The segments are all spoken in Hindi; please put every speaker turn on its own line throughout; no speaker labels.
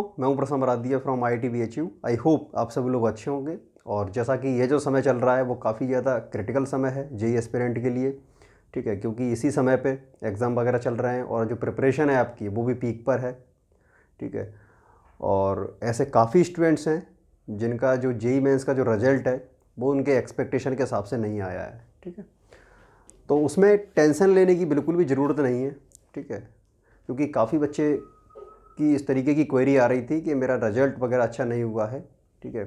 दोस्तों, मैं हूं Prasanna Radiya from IIT BHU। I hope आप सभी लोग अच्छे होंगे। और जैसा कि ये जो समय चल रहा है वो काफ़ी ज़्यादा क्रिटिकल समय है जेई एस्पिरेंट के लिए, ठीक है, क्योंकि इसी समय पे एग्ज़ाम वगैरह चल रहे हैं और जो प्रिपरेशन है आपकी वो भी पीक पर है, ठीक है। और ऐसे काफ़ी स्टूडेंट्स हैं जिनका जो जेई मेंस का जो रिजल्ट है वो उनके एक्सपेक्टेशन के हिसाब से नहीं आया है, ठीक है। तो उसमें टेंशन लेने की बिल्कुल भी ज़रूरत नहीं है, ठीक है, क्योंकि काफ़ी बच्चे कि इस तरीके की क्वेरी आ रही थी कि मेरा रिजल्ट वगैरह अच्छा नहीं हुआ है, ठीक है।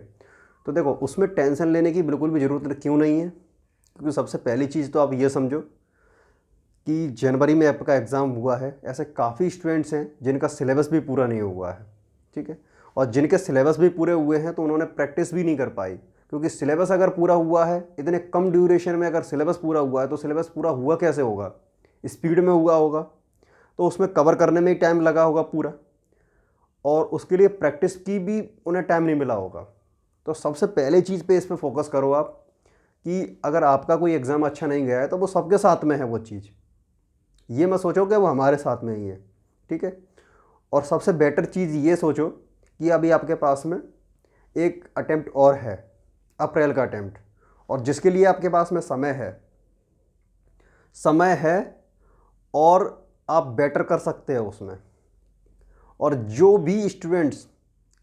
तो देखो, उसमें टेंशन लेने की बिल्कुल भी ज़रूरत क्यों नहीं है, क्योंकि सबसे पहली चीज़ तो आप ये समझो कि जनवरी में आपका एग्ज़ाम हुआ है। ऐसे काफ़ी स्टूडेंट्स हैं जिनका सिलेबस भी पूरा नहीं हुआ है, ठीक है। और जिनके सिलेबस भी पूरे हुए हैं तो उन्होंने प्रैक्टिस भी नहीं कर पाई, क्योंकि सिलेबस अगर पूरा हुआ है इतने कम ड्यूरेशन में, अगर सिलेबस पूरा हुआ है तो सिलेबस पूरा हुआ कैसे होगा? स्पीड में हुआ होगा, तो उसमें कवर करने में ही टाइम लगा होगा पूरा, और उसके लिए प्रैक्टिस की भी उन्हें टाइम नहीं मिला होगा। तो सबसे पहले चीज़ पे इस पे फोकस करो आप कि अगर आपका कोई एग्ज़ाम अच्छा नहीं गया है तो वो सबके साथ में है वो चीज़, ये मत सोचो कि वो हमारे साथ में ही है, ठीक है। और सबसे बेटर चीज़ ये सोचो कि अभी आपके पास में एक अटेम्प्ट और है, अप्रैल का अटेम्प्ट, और जिसके लिए आपके पास में समय है और आप बेटर कर सकते हो उसमें। और जो भी स्टूडेंट्स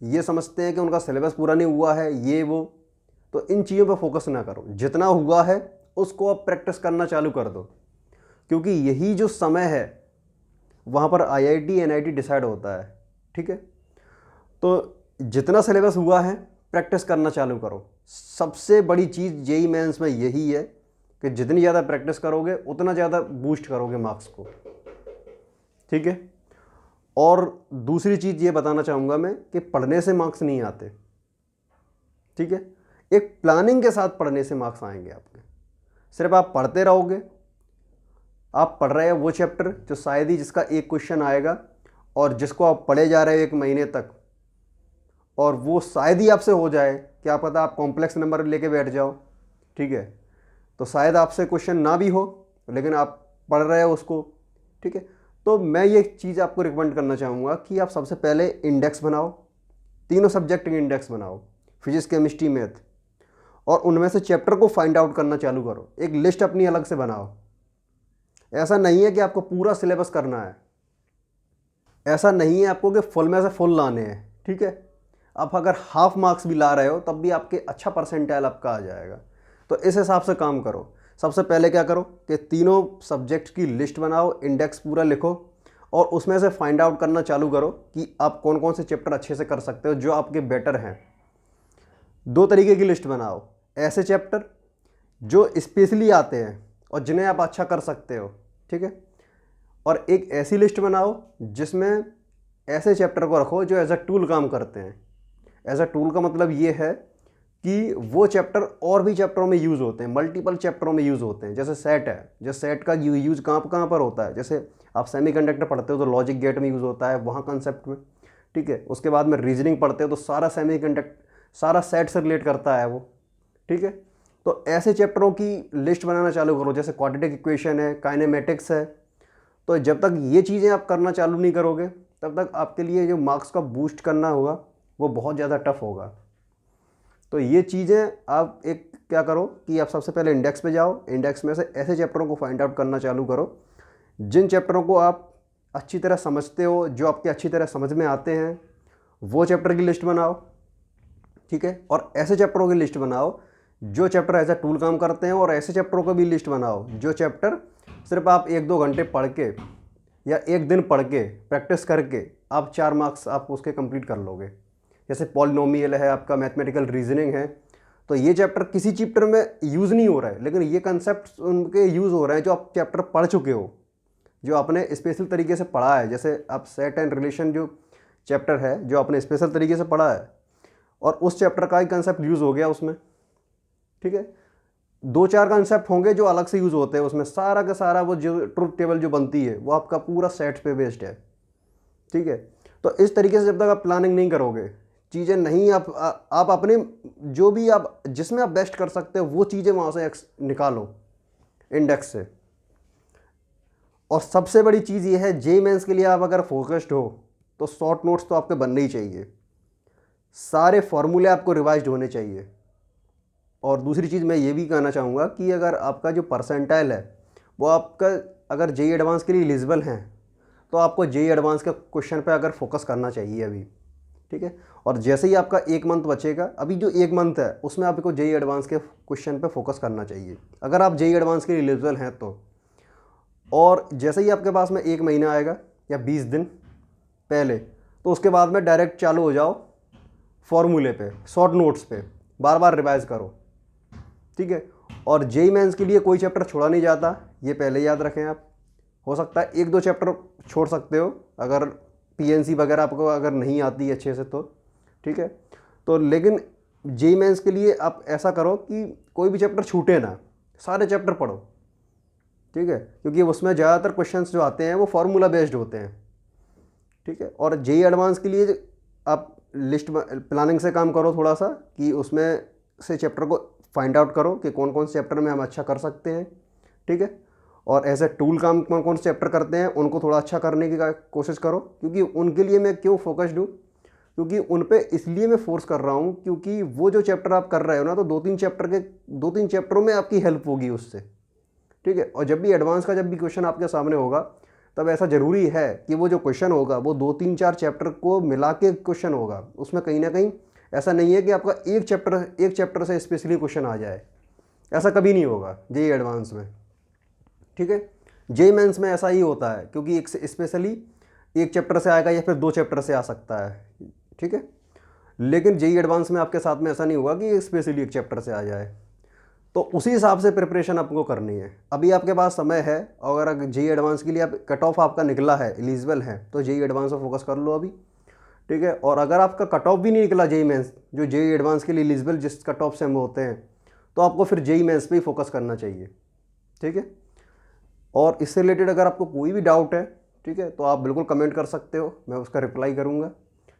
ये समझते हैं कि उनका सिलेबस पूरा नहीं हुआ है ये वो, तो इन चीज़ों पर फोकस ना करो। जितना हुआ है उसको आप प्रैक्टिस करना चालू कर दो, क्योंकि यही जो समय है वहाँ पर IIT NIT डिसाइड होता है, ठीक है। तो जितना सिलेबस हुआ है प्रैक्टिस करना चालू करो। सबसे बड़ी चीज़ जेई मेंस में यही है कि जितनी ज़्यादा प्रैक्टिस करोगे उतना ज़्यादा बूस्ट करोगे मार्क्स को, ठीक है। और दूसरी चीज़ ये बताना चाहूँगा मैं कि पढ़ने से मार्क्स नहीं आते, ठीक है। एक प्लानिंग के साथ पढ़ने से मार्क्स आएंगे आपके। सिर्फ आप पढ़ते रहोगे, आप पढ़ रहे हैं वो चैप्टर जो शायद ही जिसका एक क्वेश्चन आएगा और जिसको आप पढ़े जा रहे हो 1 महीने तक, और वो शायद ही आपसे हो जाए, क्या पता आप कॉम्प्लेक्स नंबर लेके बैठ जाओ, ठीक है। तो शायद आपसे क्वेश्चन ना भी हो लेकिन आप पढ़ रहे हो उसको, ठीक है। तो मैं ये चीज़ आपको रिकमेंड करना चाहूँगा कि आप सबसे पहले इंडेक्स बनाओ, तीनों सब्जेक्ट के इंडेक्स बनाओ, फिजिक्स केमिस्ट्री मैथ, और उनमें से चैप्टर को फाइंड आउट करना चालू करो। एक लिस्ट अपनी अलग से बनाओ। ऐसा नहीं है कि आपको पूरा सिलेबस करना है, ऐसा नहीं है आपको कि फुल में से फुल लाने हैं, ठीक है। आप अगर हाफ मार्क्स भी ला रहे हो तब भी आपके अच्छा परसेंटाइल आपका आ जाएगा। तो इस हिसाब से काम करो। सबसे पहले क्या करो कि तीनों सब्जेक्ट्स की लिस्ट बनाओ, इंडेक्स पूरा लिखो, और उसमें से फाइंड आउट करना चालू करो कि आप कौन कौन से चैप्टर अच्छे से कर सकते हो जो आपके बेटर हैं। 2 तरीके की लिस्ट बनाओ, ऐसे चैप्टर जो स्पेशली आते हैं और जिन्हें आप अच्छा कर सकते हो, ठीक है। और एक ऐसी लिस्ट बनाओ जिसमें ऐसे चैप्टर को रखो जो एज अ टूल काम करते हैं। एज अ टूल का मतलब ये है कि वो चैप्टर और भी चैप्टरों में यूज़ होते हैं, मल्टीपल चैप्टरों में यूज़ होते हैं। जैसे सेट है, जो सेट का यूज़ कहाँ पर होता है, जैसे आप सेमीकंडक्टर पढ़ते हो तो लॉजिक गेट में यूज़ होता है, वहाँ कंसेप्ट में, ठीक है। उसके बाद में रीजनिंग पढ़ते हो तो सारा सारा सेट से रिलेट करता है वो, ठीक है। तो ऐसे चैप्टरों की लिस्ट बनाना चालू करो, जैसे क्वाड्रेटिक इक्वेशन है, काइनेमेटिक्स है। तो जब तक ये चीज़ें आप करना चालू नहीं करोगे तब तक आपके लिए जो मार्क्स का बूस्ट करना होगा वो बहुत ज़्यादा टफ होगा। तो ये चीज़ें आप एक क्या करो कि आप सबसे पहले इंडेक्स पे जाओ, इंडेक्स में से ऐसे चैप्टरों को फाइंड आउट करना चालू करो जिन चैप्टरों को आप अच्छी तरह समझते हो, जो आपके अच्छी तरह समझ में आते हैं, वो चैप्टर की लिस्ट बनाओ, ठीक है। और ऐसे चैप्टरों की लिस्ट बनाओ जो चैप्टर एज अ टूल काम करते हैं, और ऐसे चैप्टरों को भी लिस्ट बनाओ जो चैप्टर सिर्फ आप 1-2 घंटे पढ़ के या 1 दिन पढ़ के प्रैक्टिस करके आप 4 मार्क्स आप उसके कंप्लीट कर लोगे। जैसे पॉलिनोमियल है, आपका मैथमेटिकल रीजनिंग है, तो ये चैप्टर किसी चैप्टर में यूज़ नहीं हो रहा है लेकिन ये कंसेप्ट उनके यूज़ हो रहे हैं जो आप चैप्टर पढ़ चुके हो, जो आपने स्पेशल तरीके से पढ़ा है। जैसे आप सेट एंड रिलेशन जो चैप्टर है जो आपने स्पेशल तरीके से पढ़ा है, और उस चैप्टर का ही कंसेप्ट यूज़ हो गया उसमें, ठीक है। 2-4 कंसेप्ट होंगे जो अलग से यूज़ होते हैं उसमें, सारा का सारा वो जो ट्रुथ टेबल जो बनती है वो आपका पूरा सेट पे बेस्ड है, ठीक है। तो इस तरीके से जब तक आप प्लानिंग नहीं करोगे, चीज़ें नहीं आप अपने जो भी आप जिसमें आप बेस्ट कर सकते हो वो चीज़ें वहाँ से निकालो इंडेक्स से। और सबसे बड़ी चीज़ ये है, जेई मेंस के लिए आप अगर फोकस्ड हो तो शॉर्ट नोट्स तो आपके बनने ही चाहिए, सारे फॉर्मूले आपको रिवाइज होने चाहिए। और दूसरी चीज़ मैं ये भी कहना चाहूँगा कि अगर आपका जो परसेंटाइल है वो आपका अगर जेई एडवांस के लिए एलिजिबल हैं तो आपको जेई एडवांस के क्वेश्चन पे अगर फोकस करना चाहिए अभी, ठीक है। और जैसे ही आपका 1 मंथ बचेगा, अभी जो 1 मंथ है उसमें आपको जेई एडवांस के क्वेश्चन पे फोकस करना चाहिए अगर आप जेई एडवांस के लिए एलिजिबल हैं तो। और जैसे ही आपके पास में 1 महीना आएगा या 20 दिन पहले, तो उसके बाद में डायरेक्ट चालू हो जाओ फॉर्मूले पे, शॉर्ट नोट्स पे बार बार रिवाइज करो, ठीक है। और जेई मेंस के लिए कोई चैप्टर छोड़ा नहीं जाता, ये पहले याद रखें आप। हो सकता है 1-2 चैप्टर छोड़ सकते हो अगर पीएनसी वगैरह आपको अगर नहीं आती अच्छे से तो, ठीक है। तो लेकिन जेई मेंस के लिए आप ऐसा करो कि कोई भी चैप्टर छूटे ना, सारे चैप्टर पढ़ो, ठीक है, क्योंकि उसमें ज़्यादातर क्वेश्चंस जो आते हैं वो फार्मूला बेस्ड होते हैं, ठीक है। और जेई एडवांस के लिए आप लिस्ट प्लानिंग से काम करो थोड़ा सा, कि उसमें से चैप्टर को फाइंड आउट करो कि कौन कौन से चैप्टर में हम अच्छा कर सकते हैं, ठीक है। और एज ए टूल काम कौन कौन से चैप्टर करते हैं उनको थोड़ा अच्छा करने की कोशिश करो, क्योंकि उनके लिए मैं क्यों फोकस्ड हूँ, क्योंकि उन पे इसलिए मैं फोर्स कर रहा हूँ क्योंकि वो जो चैप्टर आप कर रहे हो ना, तो 2-3 चैप्टरों में आपकी हेल्प होगी उससे, ठीक है। और जब भी एडवांस का जब भी क्वेश्चन आपके सामने होगा, तब ऐसा ज़रूरी है कि वो जो क्वेश्चन होगा वो 2-3-4 चैप्टर को मिला के क्वेश्चन होगा, उसमें कहीं ना कहीं ऐसा नहीं है कि आपका एक चैप्टर से स्पेशली क्वेश्चन आ जाए, ऐसा कभी नहीं होगा जेई एडवांस में, ठीक है। जेई मेंस में ऐसा ही होता है, क्योंकि एक स्पेशली एक चैप्टर से आएगा या फिर 2 चैप्टर से आ सकता है, ठीक है। लेकिन जेई एडवांस में आपके साथ में ऐसा नहीं होगा कि स्पेशली एक चैप्टर से आ जाए, तो उसी हिसाब से प्रिपरेशन आपको करनी है। अभी आपके पास समय है, और अगर जेई एडवांस के लिए आप कट ऑफ आपका निकला है, एलिजिबल है, तो जेई एडवांस पर फोकस कर लो अभी, ठीक है। और अगर आपका कट ऑफ भी नहीं निकला जेई मेंस, जो जेई एडवांस के लिए एलिजिबल जिस कट ऑफ से हम होते हैं, तो आपको फिर जेई मेंस पे ही फोकस करना चाहिए, ठीक है। और इससे रिलेटेड अगर आपको कोई भी डाउट है, ठीक है, तो आप बिल्कुल कमेंट कर सकते हो, मैं उसका रिप्लाई करूँगा,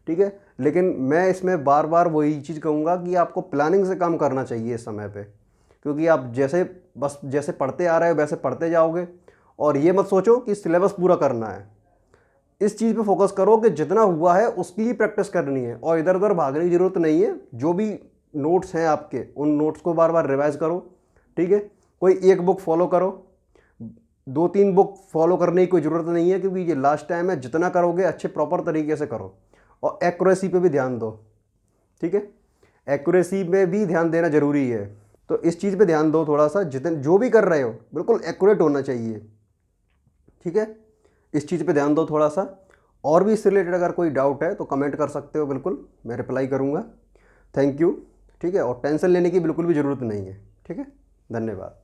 ठीक है। लेकिन मैं इसमें बार बार वही चीज़ कहूँगा कि आपको प्लानिंग से काम करना चाहिए इस समय पे, क्योंकि आप जैसे पढ़ते आ रहे हो वैसे पढ़ते जाओगे, और ये मत सोचो कि सिलेबस पूरा करना है। इस चीज़ पे फोकस करो कि जितना हुआ है उसकी ही प्रैक्टिस करनी है, और इधर उधर भागने की ज़रूरत नहीं है। जो भी नोट्स हैं आपके, उन नोट्स को बार बार रिवाइज करो, ठीक है। कोई एक बुक फॉलो करो, 2-3 बुक फॉलो करने की कोई ज़रूरत नहीं है, क्योंकि ये लास्ट टाइम है। जितना करोगे अच्छे प्रॉपर तरीके से करो, और एक्यूरेसी पे भी ध्यान दो, ठीक है। एक्यूरेसी में भी ध्यान देना ज़रूरी है, तो इस चीज़ पे ध्यान दो थोड़ा सा। जो भी कर रहे हो बिल्कुल एक्यूरेट होना चाहिए, ठीक है। इस चीज़ पे ध्यान दो थोड़ा सा। और भी इससे रिलेटेड अगर कोई डाउट है तो कमेंट कर सकते हो, बिल्कुल मैं रिप्लाई करूँगा। थैंक यू, ठीक है। और टेंशन लेने की बिल्कुल भी ज़रूरत नहीं है, ठीक है। धन्यवाद।